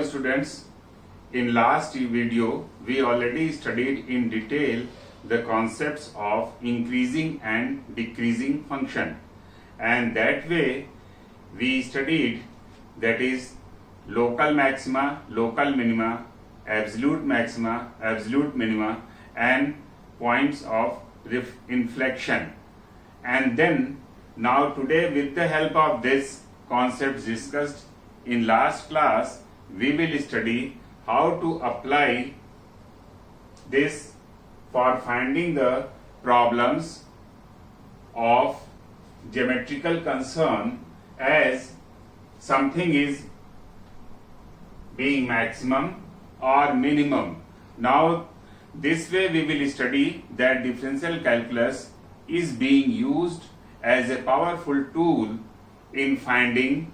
Hello students, in last video we already studied in detail the concepts of increasing and decreasing function, and that way we studied that is local maxima, local minima, absolute maxima, absolute minima and points of inflection. And then now today, with the help of this concepts discussed in last class, we will study how to apply this for finding the problems of geometrical concern as something is being maximum or minimum. Now this way we will study that differential calculus is being used as a powerful tool in finding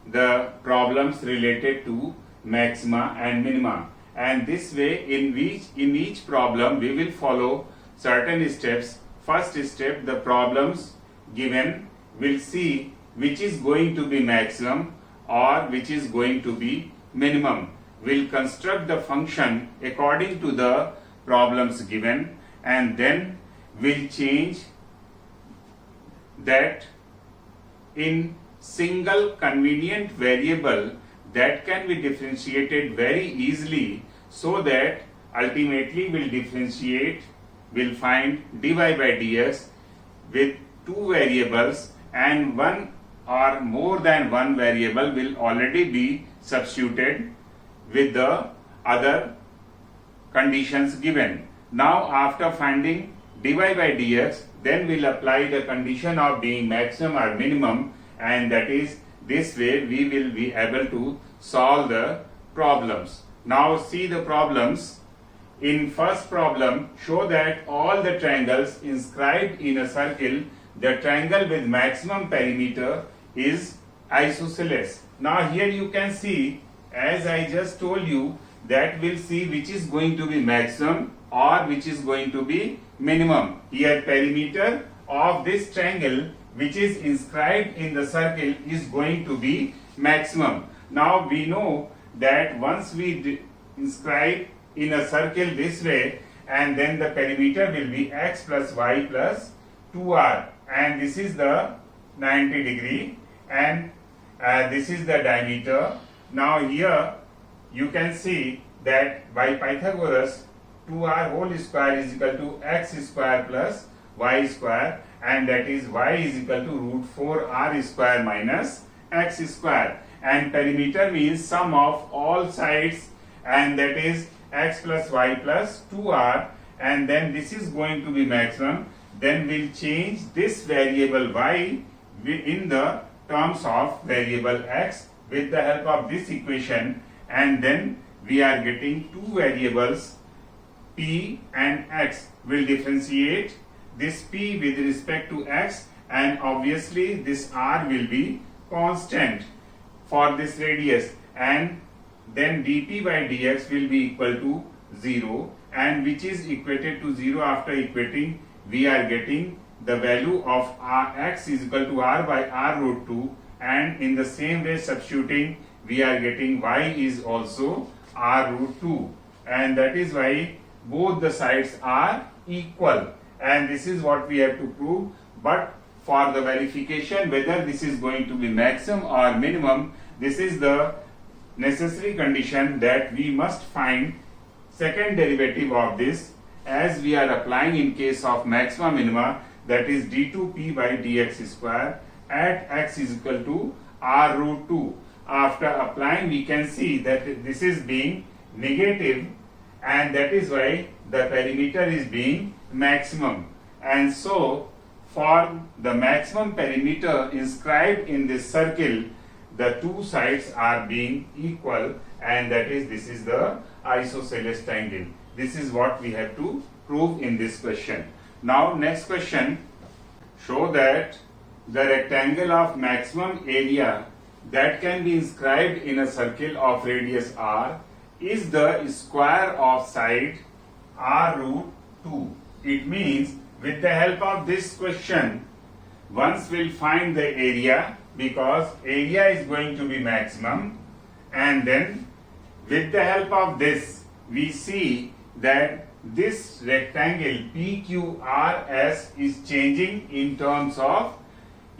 the problems related to maxima and minima, and this way in each problem we will follow certain steps. First step, the problems given, will see which is going to be maximum or which is going to be minimum. We'll construct the function according to the problems given, and then we'll change that in single convenient variable that can be differentiated very easily, so that ultimately we'll find dy by dx with two variables, and one or more than one variable will already be substituted with the other conditions given. Now after finding dy by dx, then we'll apply the condition of being maximum or minimum, and that is this way we will be able to solve the problems. Now see the problems. In first problem, show that all the triangles inscribed in a circle, the triangle with maximum perimeter is isosceles. Now here you can see, as I just told you, that we'll see which is going to be maximum or which is going to be minimum. Here perimeter of this triangle which is inscribed in the circle is going to be maximum. Now we know that once we inscribe in a circle this way, and then the perimeter will be x plus y plus 2r, and this is the 90 degree, and this is the diameter. Now here you can see that by Pythagoras 2r whole square is equal to x square plus y square, and that is y is equal to root 4 r square minus x square, and perimeter means sum of all sides, and that is x plus y plus 2r, and then this is going to be maximum. Then we'll change this variable y in the terms of variable x with the help of this equation, and then we are getting two variables p and x. Will differentiate this p with respect to x, and obviously this r will be constant for this radius, and then dp by dx will be equal to 0, and which is equated to 0. After equating, we are getting the value of x is equal to r by r root 2, and in the same way substituting, we are getting y is also r root 2, and that is why both the sides are equal, and this is what we have to prove. But for the verification whether this is going to be maximum or minimum, this is the necessary condition that we must find second derivative of this, as we are applying in case of maxima minima, that is d2p by dx square at x is equal to r root 2. After applying, we can see that this is being negative, and that is why the perimeter is being maximum, and so for the maximum perimeter inscribed in this circle, the two sides are being equal, and that is this is the isosceles triangle. This is what we have to prove in this question. Now next question, show that the rectangle of maximum area that can be inscribed in a circle of radius r is the square of side r root 2. It means with the help of this question, once we'll find the area, because area is going to be maximum, and then with the help of this, we see that this rectangle PQRS is changing in terms of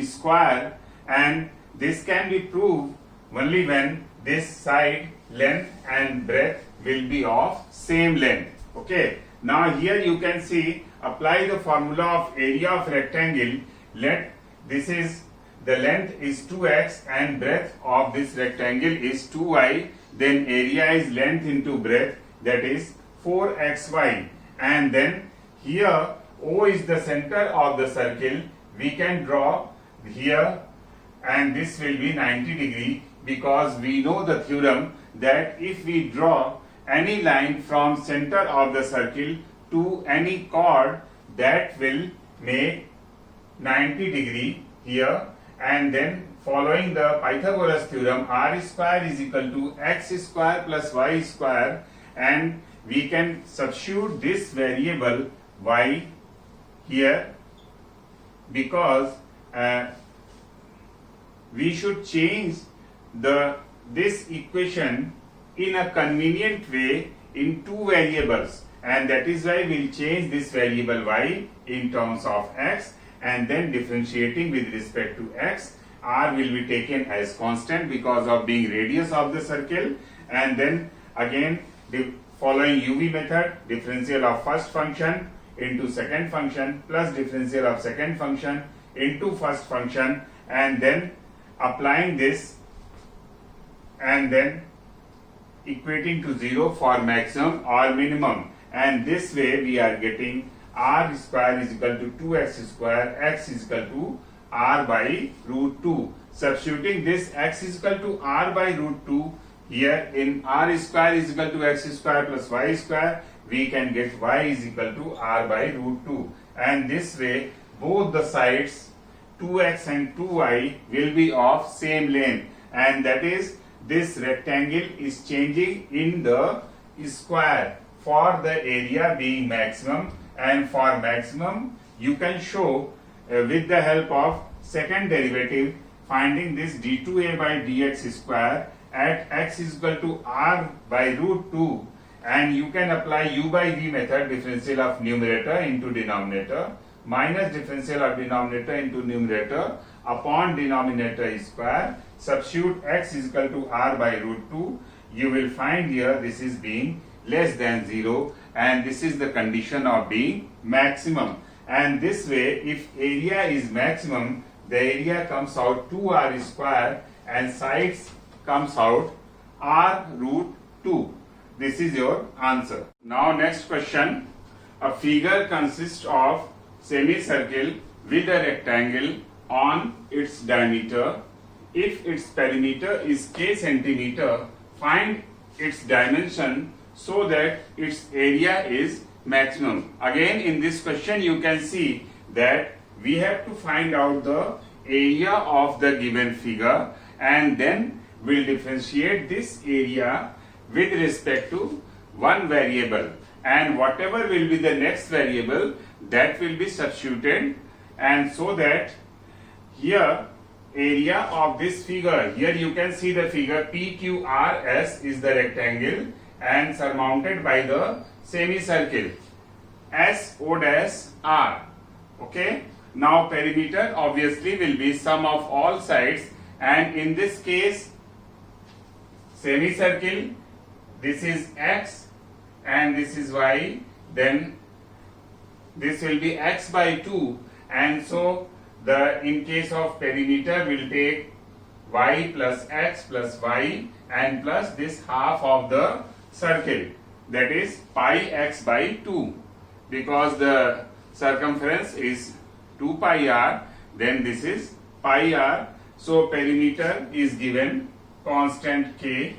square, and this can be proved only when this side length and breadth will be of same length. Okay. Now here you can see, apply the formula of area of rectangle. Let this is the length is 2x and breadth of this rectangle is 2y. Then area is length into breadth, that is 4xy. And then here O is the center of the circle. We can draw here, and this will be 90 degree, because we know the theorem that if we draw any line from center of the circle to any chord, that will make 90 degree here. And then following the Pythagoras theorem, r square is equal to x square plus y square, and we can substitute this variable y here, because we should change this equation in a convenient way in two variables, and that is why we will change this variable y in terms of x, and then differentiating with respect to x. R will be taken as constant because of being radius of the circle, and then again following UV method, differential of first function into second function plus differential of second function into first function, and then applying this and then equating to 0 for maximum or minimum, and this way we are getting r square is equal to 2x square, x is equal to r by root 2. Substituting this x is equal to r by root 2 here in r square is equal to x square plus y square, we can get y is equal to r by root 2, and this way both the sides 2x and 2y will be of same length, and that is this rectangle is changing in the square for the area being maximum. And for maximum you can show with the help of second derivative, finding this d2a by dx square at x is equal to r by root 2, and you can apply u by v method, differential of numerator into denominator minus differential of denominator into numerator upon denominator square. Substitute x is equal to r by root 2. You will find here this is being less than 0, and this is the condition of being maximum. And this way, if area is maximum, the area comes out 2r square and sides comes out r root 2. This is your answer. Now next question. A figure consists of semicircle with a rectangle on its diameter. If its perimeter is k centimeter, find its dimension so that its area is maximum. Again, in this question you can see that we have to find out the area of the given figure, and then we'll differentiate this area with respect to one variable, and whatever will be the next variable, that will be substituted, and so that here area of this figure, here you can see the figure PQRS is the rectangle and surmounted by the semicircle SO'R. Okay. Now perimeter obviously will be sum of all sides, and in this case semicircle, this is x and this is y, then this will be x by 2, and so the in case of perimeter will take y plus x plus y and plus this half of the circle, that is pi x by 2, because the circumference is 2 pi r, then this is pi r. So perimeter is given constant k,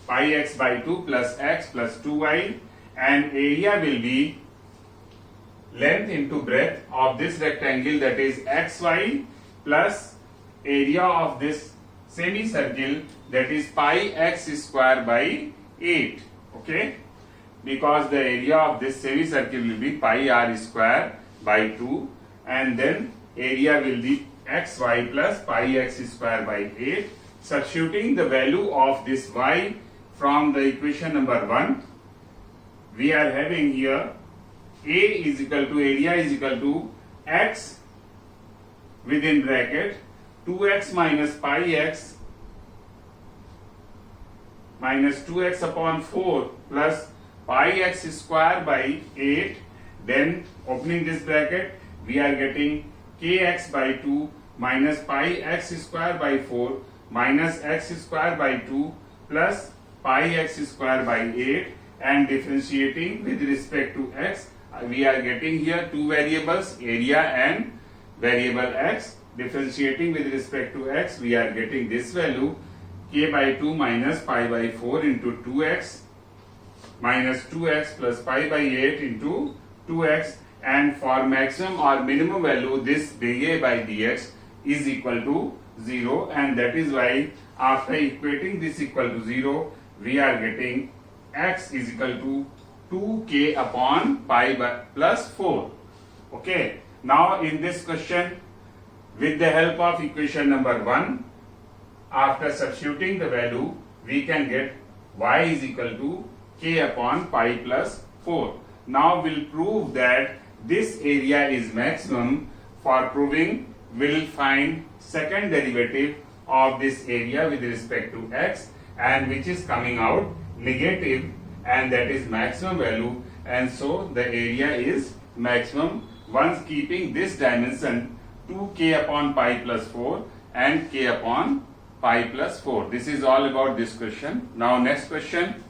pi x by 2 plus x plus 2y, and area will be length into breadth of this rectangle, that is xy, plus area of this semicircle, that is pi x square by 8. Okay, because the area of this semicircle will be pi r square by 2, and then area will be xy plus pi x square by 8. substituting the value of this y from the equation number 1, we are having here A is equal to area is equal to x within bracket 2x minus pi x minus 2x upon 4 plus pi x square by 8. Then opening this bracket, we are getting kx by 2 minus pi x square by 4 minus x square by 2 plus pi x square by 8, and differentiating with respect to x, we are getting here two variables, area and variable x. Differentiating with respect to x, we are getting this value k by 2 minus pi by 4 into 2x minus 2x plus pi by 8 into 2x, and for maximum or minimum value this dA by dx is equal to 0, and that is why after equating this equal to 0, we are getting x is equal to 2k upon pi by plus 4. Okay, now in this question, with the help of equation number 1, after substituting the value, we can get y is equal to k upon pi plus 4. Now we'll prove that this area is maximum. For proving, we'll find second derivative of this area with respect to x, and which is coming out negative, and that is maximum value, and so the area is maximum once keeping this dimension 2k upon pi plus 4 and k upon pi plus 4. This is all about this question. Now next question.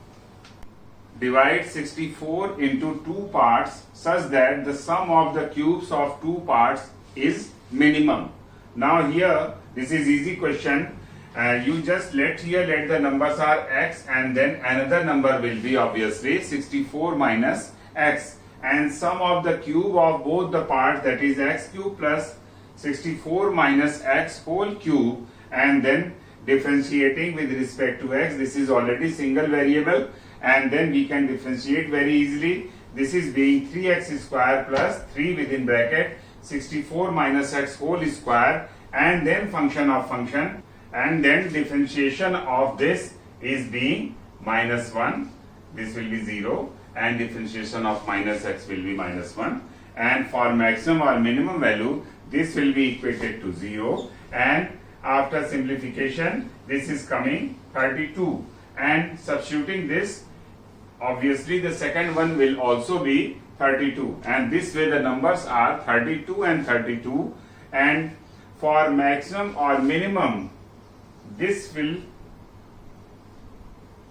Divide 64 into two parts such that the sum of the cubes of two parts is minimum. Now here, this is easy question. You just let the numbers are x, and then another number will be obviously 64 minus x, and sum of the cube of both the parts, that is x cube plus 64 minus x whole cube, and then differentiating with respect to x. This is already single variable, and then we can differentiate very easily. This is being 3x square plus 3 within bracket 64 minus x whole square, and then function of function, and then differentiation of this is being minus 1. This will be 0, and differentiation of minus x will be minus 1, and for maximum or minimum value this will be equated to 0, and after simplification this is coming 32, and substituting this, obviously the second one will also be 32, and this way the numbers are 32 and 32, and for maximum or minimum this will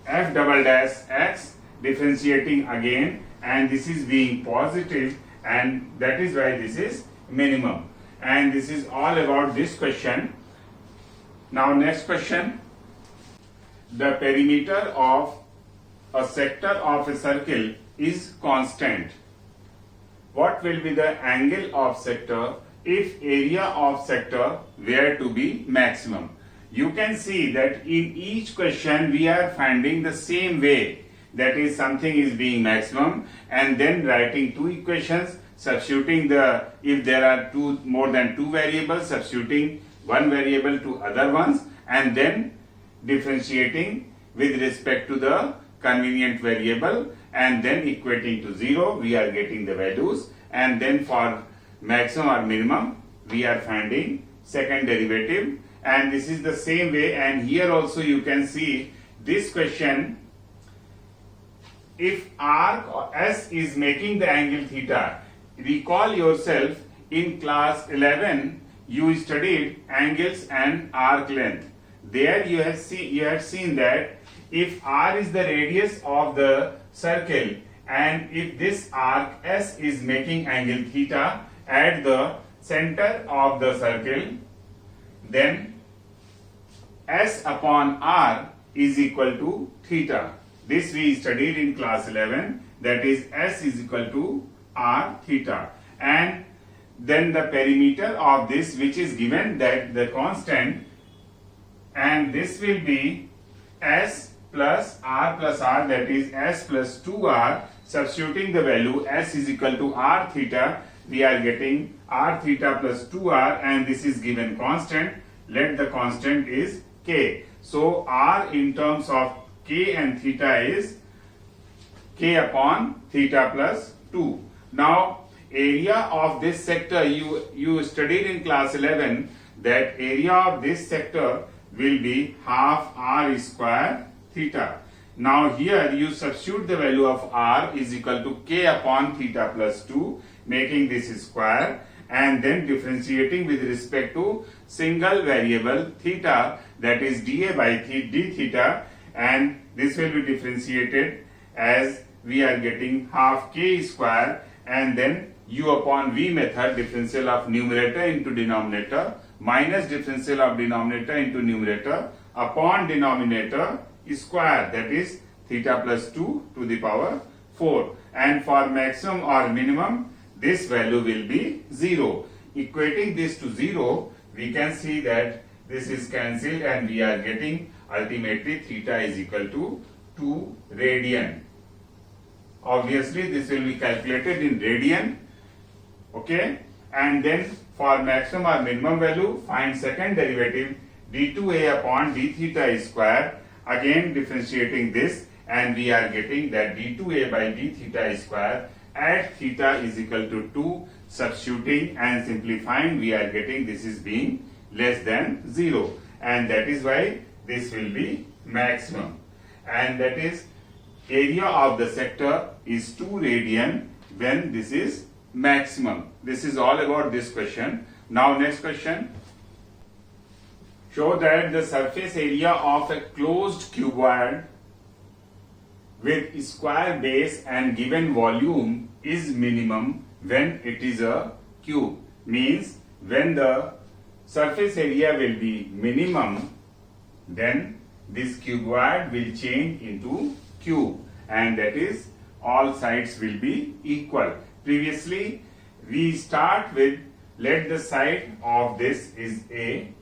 f double dash x, differentiating again, and this is being positive, and that is why this is minimum. And this is all about this question. Now next question. The perimeter of a sector of a circle is constant. What will be the angle of sector if area of sector were to be maximum? You can see that in each question we are finding the same way, that is something is being maximum, and then writing two equations, substituting the, if there are more than two variables, substituting one variable to other ones, and then differentiating with respect to the convenient variable, and then equating to 0, we are getting the values, and then for maximum or minimum we are finding second derivative, and this is the same way. And here also you can see this question, if arc S is making the angle theta, recall yourself in class 11 you studied angles and arc length. There you had seen that if r is the radius of the circle, and if this arc S is making angle theta at the center of the circle, then S upon r is equal to theta. This we studied in class 11, that is S is equal to r theta, and then the perimeter of this, which is given that the constant, and this will be S plus r, that is S plus 2r. Substituting the value S is equal to r theta, we are getting r theta plus 2r, and this is given constant. Let the constant is k. So R in terms of K and theta is K upon theta plus 2. Now area of this sector, you studied in class 11 that area of this sector will be half R square theta. Now here you substitute the value of R is equal to K upon theta plus 2, making this square, and then differentiating with respect to single variable theta, that is dA by d theta, and this will be differentiated as we are getting half K square, and then U upon V method, differential of numerator into denominator minus differential of denominator into numerator upon denominator square, that is theta plus 2 to the power 4, and for maximum or minimum this value will be 0. Equating this to 0, we can see that this is cancelled and we are getting ultimately theta is equal to 2 radian. Obviously this will be calculated in radian, okay, and then for maximum or minimum value find second derivative d2a upon d theta square, again differentiating this, and we are getting that d2a by d theta square at theta is equal to 2, substituting and simplifying we are getting this is being less than 0, and that is why this will be maximum, and that is area of the sector is 2 radian when this is maximum. This is all about this question. Now next question. Show that the surface area of a closed cuboid with square base and given volume is minimum when it is a cube. Means when the surface area will be minimum, then this cuboid will change into cube, and that is all sides will be equal. Previously we start with, let the side of this is A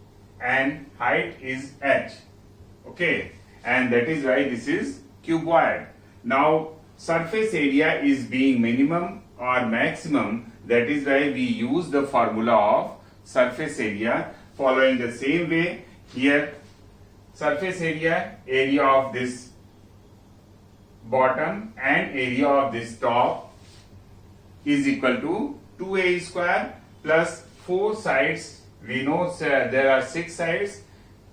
and height is h, okay, and that is why this is cuboid. Now surface area is being minimum or maximum, that is why we use the formula of surface area. Following the same way, here surface area, area of this bottom and area of this top is equal to 2a square plus 4 sides. We know there are 6 sides,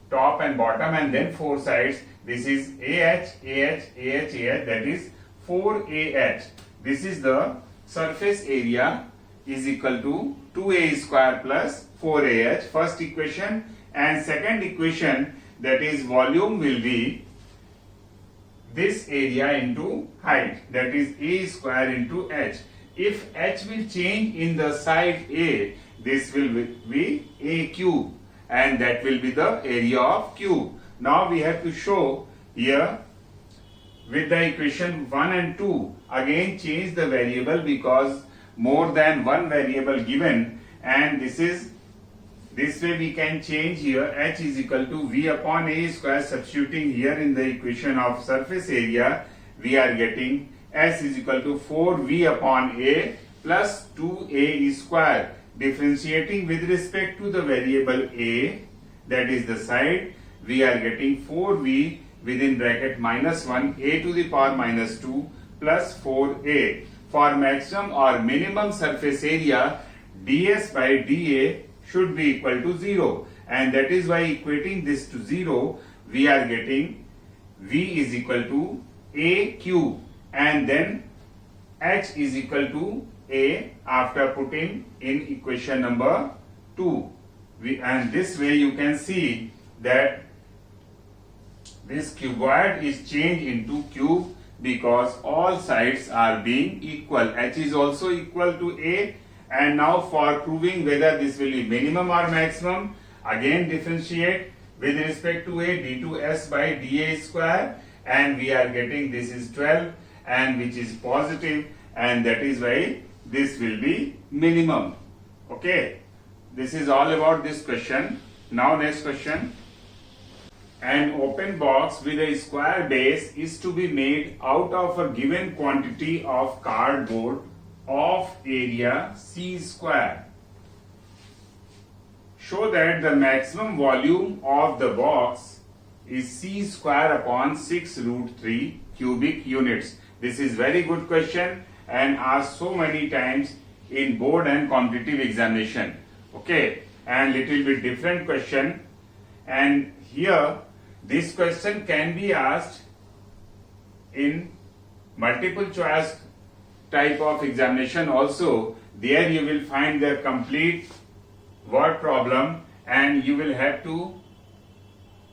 top and bottom, and then 4 sides. This is AH, AH, AH, AH, that is 4AH. This is the surface area is equal to 2a square plus 4AH, first equation, and second equation, that is volume will be this area into height, that is A square into H. If H will change in the side A, this will be A cube, and that will be the area of cube. Now we have to show here with the equation 1 and 2, again change the variable because more than one variable given, and this way we can change here H is equal to V upon A square. Substituting here in the equation of surface area, we are getting S is equal to 4V upon A plus 2A square. Differentiating with respect to the variable A, that is the side, we are getting 4V within bracket minus 1 A to the power minus 2 plus 4A. For maximum or minimum surface area, ds by dA should be equal to 0, and that is why equating this to 0, we are getting V is equal to A cube, and then H is equal to A after putting in equation number 2. And this way you can see that this cuboid is changed into cube because all sides are being equal. H is also equal to A. And now for proving whether this will be minimum or maximum, again differentiate with respect to A, d2s by dA square, and we are getting this is 12, and which is positive, and that is why this will be minimum. Okay, this is all about this question. Now next question. An open box with a square base is to be made out of a given quantity of cardboard of area C square. Show that the maximum volume of the box is c square upon 6 root 3 cubic units. This is very good question and asked so many times in board and competitive examination. Okay, and little bit different question, and here this question can be asked in multiple choice type of examination also. There you will find the complete word problem and you will have to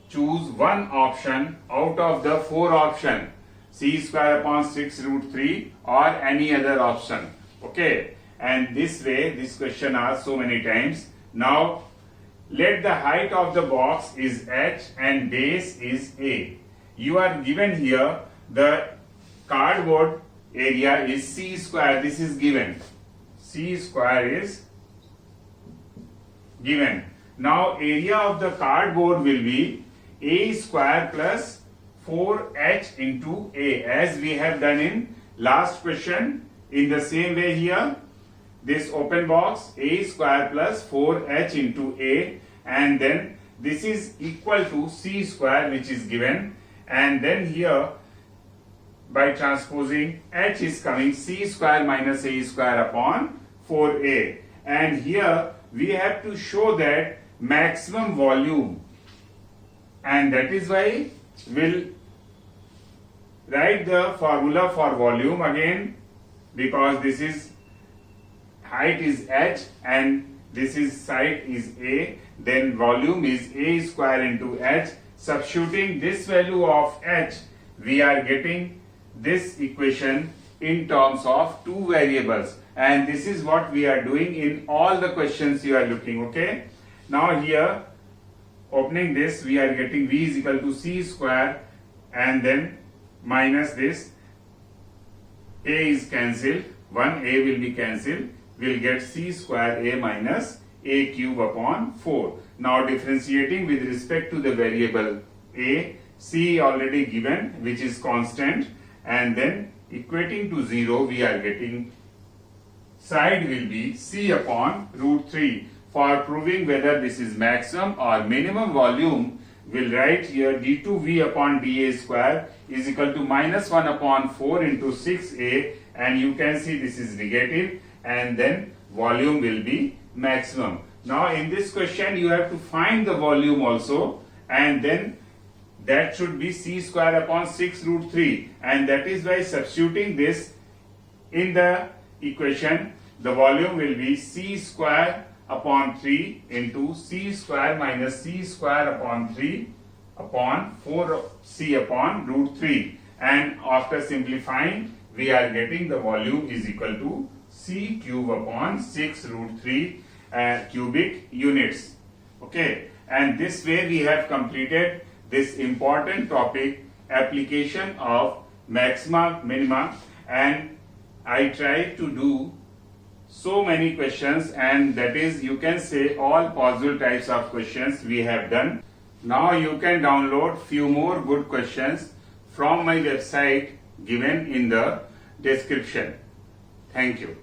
choose one option out of the 4 options, c square upon 6 root 3 or any other option. Okay, and this way this question asked so many times. Now let the height of the box is h and base is a. You are given here the cardboard area is c square. This is given. C square is given. Now area of the cardboard will be a square plus 4h into a, as we have done in last question. In the same way here, this open box a square plus 4h into a, and then this is equal to c square which is given, and then here by transposing h is coming c square minus a square upon 4a, and here we have to show that maximum volume, and that is why we'll write the formula for volume again, because this is height is h and this is side is a, then volume is a square into h. Substituting this value of h, we are getting this equation in terms of 2 variables, and this is what we are doing in all the questions you are looking. Okay, now here opening this, we are getting v is equal to c square and then minus this, a is cancelled, 1a will be cancelled, we'll get c square a minus a cube upon 4. Now differentiating with respect to the variable a, c already given which is constant, and then equating to 0, we are getting side will be c upon root 3. For proving whether this is maximum or minimum volume, we'll write here d2v upon dA square is equal to minus 1 upon 4 into 6a, and you can see this is negative, and then volume will be maximum. Now in this question you have to find the volume also, and then that should be c square upon 6 root 3, and that is why substituting this in the equation, the volume will be c square upon 3 into c square minus c square upon 3 upon 4c upon root 3, and after simplifying we are getting the volume is equal to c cube upon 6 root 3 cubic units. Okay, and this way we have completed this important topic, application of maxima minima, and I tried to do so many questions, and that is, you can say, all possible types of questions we have done. Now you can download few more good questions from my website given in the description. Thank you.